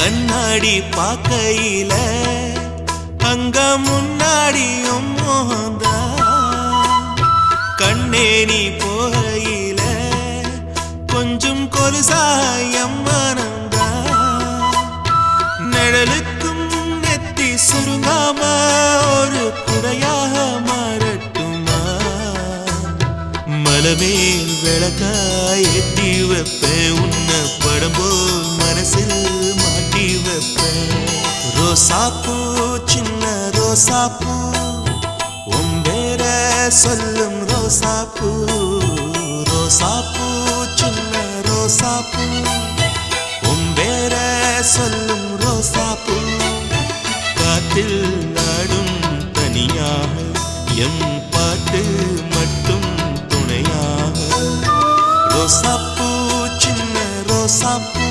கண்ணாடி பார்க்கையில அங்க முன்னாடியும் மோகந்தா கண்ணே நீ போகையில கொஞ்சம் கொலுசாயம் மனந்தா நிழலுக்கும் நெத்தி சுருங்காம ஒரு குடையாக மாறட்டுமா மலமேல் விளக்காய் ஏத்தி வைப்பேன் உன்னை படம் போல் மனசில் மாட்டி வைப்பேன் ரோசாப்பூ சின்ன ரோசாப்பூ உம்பேர சொல்லும் ரோசாப்பூ ரோசாப்பூ சின்ன ரோசாப்பூ உம்பேர சொல்லும் ரோசாப்பூ காத்தில் நாடும் தனியாக எம் பாட்டு மட்டும் துணையாக ரோசாப்பூ சின்ன ரோசாப்பூ